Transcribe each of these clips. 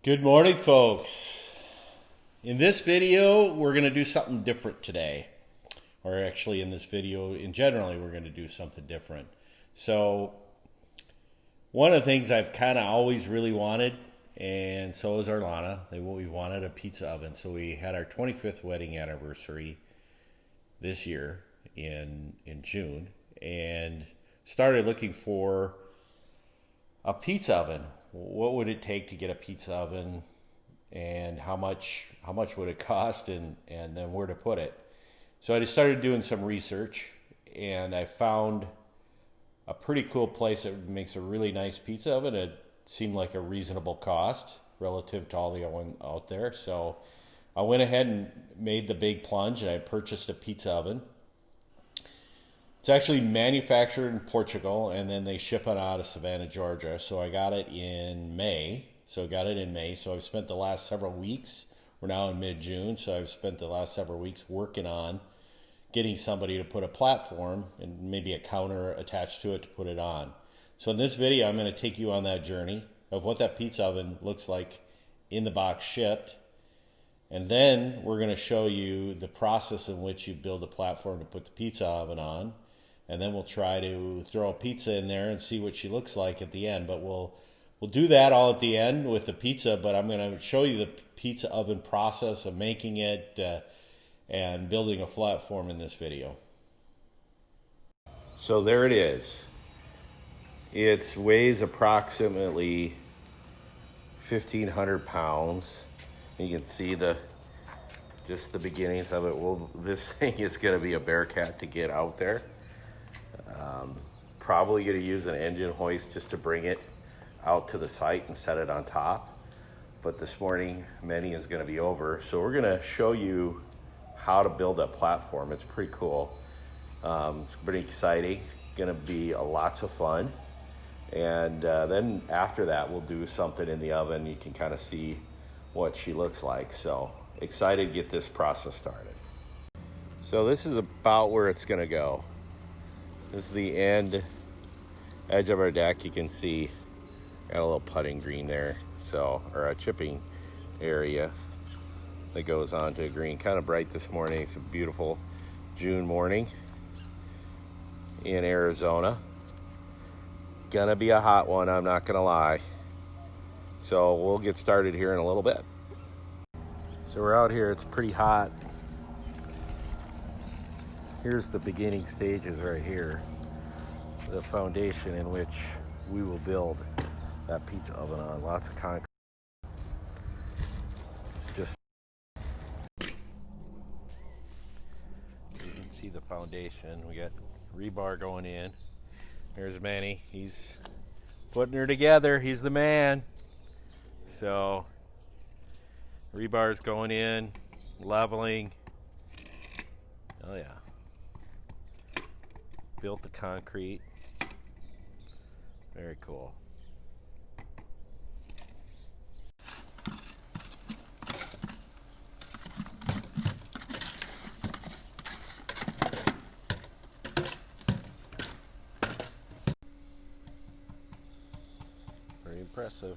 Good morning, folks. In this video, we're going to do something different today. Or actually, in this video, in generally, we're going to do something different. So, one of the things I've kind of always really wanted, and so has Arlana, we wanted a pizza oven. So we had our 25th wedding anniversary this year in June, and started looking for a pizza oven. What would it take to get a pizza oven, and how much would it cost, and then where to put it? So I just started doing some research, and I found a pretty cool place that makes a really nice pizza oven. It seemed like a reasonable cost relative to all the oven out there. So I went ahead and made the big plunge, and I purchased a pizza oven. It's actually manufactured in Portugal, and then they ship it out of Savannah, Georgia. So I got it in May. So I've spent the last several weeks, we're now in mid-June, so I've spent the last several weeks working on getting somebody to put a platform and maybe a counter attached to it to put it on. So in this video, I'm going to take you on that journey of what that pizza oven looks like in the box shipped. And then we're going to show you the process in which you build a platform to put the pizza oven on. And then we'll try to throw a pizza in there and see what she looks like at the end. But we'll do that all at the end with the pizza. But I'm going to show you the pizza oven process of making it and building a platform in this video. So there it is. It weighs approximately 1,500 pounds. You can see just the beginnings of it. Well, this thing is going to be a bearcat to get out there. Probably going to use an engine hoist just to bring it out to the site and set it on top. But this morning, Manny is going to be over. So we're going to show you how to build a platform. It's pretty cool. It's pretty exciting. Going to be lots of fun. And then after that, we'll do something in the oven. You can kind of see what she looks like. So excited to get this process started. So this is about where it's going to go. This is the edge of our deck. You can see got a little putting green there, so, or a chipping area that goes on to a green. Kind of bright this morning. It's a beautiful June morning in Arizona. Gonna be a hot one, I'm not gonna lie. So we'll get started here in a little bit. So we're out here, it's pretty hot. Here's the beginning stages right here. The foundation in which we will build that pizza oven on. Lots of concrete. It's just, you can see the foundation. We got rebar going in. There's Manny. He's putting her together. He's the man. So rebar's going in, leveling. Oh yeah. Built the concrete. Very cool. Very impressive.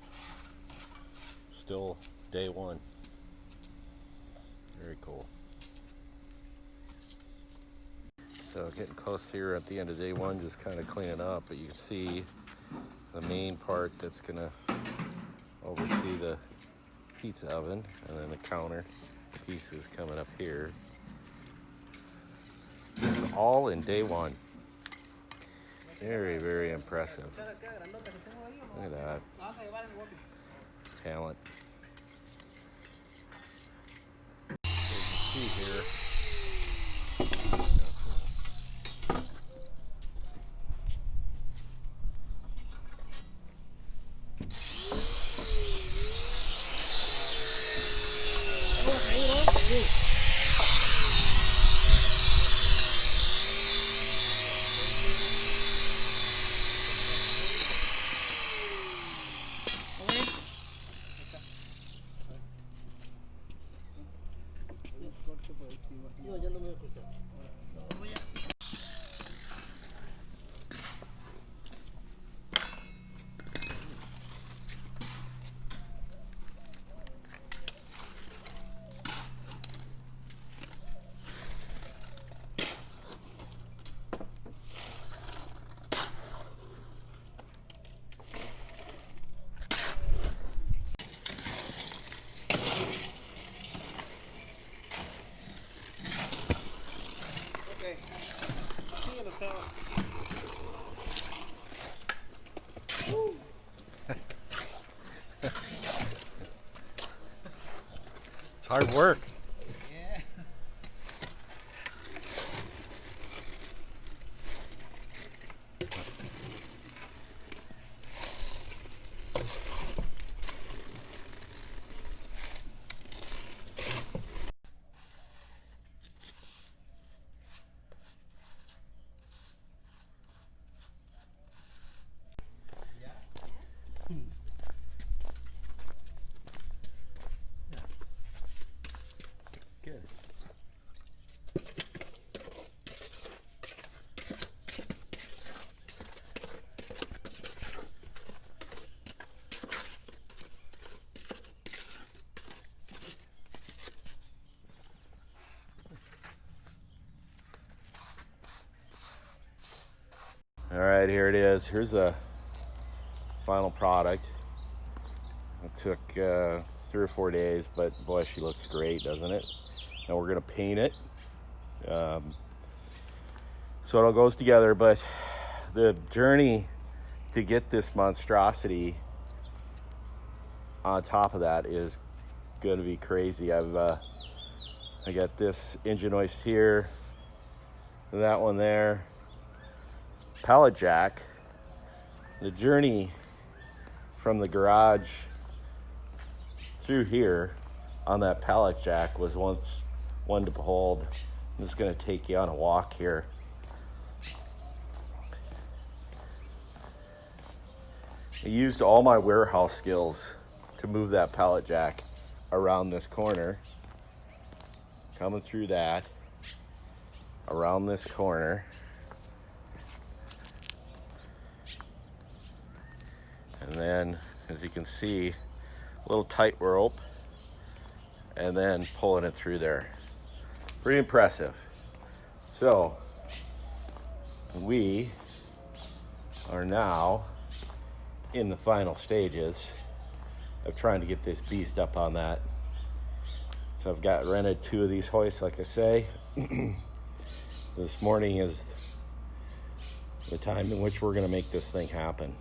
Still day one. Very cool. So getting close here at the end of day one, just kind of cleaning up, but you can see the main part that's gonna oversee the pizza oven, and then the counter pieces coming up here. This is all in day one. Very, very impressive. Look at that. Talent. See here. It's hard work. Yeah. Good. All right, here it is. Here's the final product. It took 3 or 4 days, but boy, she looks great, doesn't it? Now we're gonna paint it. So it all goes together, but the journey to get this monstrosity on top of that is gonna be crazy. I got this engine hoist here, that one there, pallet jack. The journey from the garage through here on that pallet jack was once one to behold. I'm just going to take you on a walk here. I used all my warehouse skills to move that pallet jack around this corner, coming through that, around this corner, and then, as you can see, a little tight rope, and then pulling it through there. Pretty impressive. So we are now in the final stages of trying to get this beast up on that. So I've got rented 2 of these hoists, like I say. This morning is the time in which we're going to make this thing happen.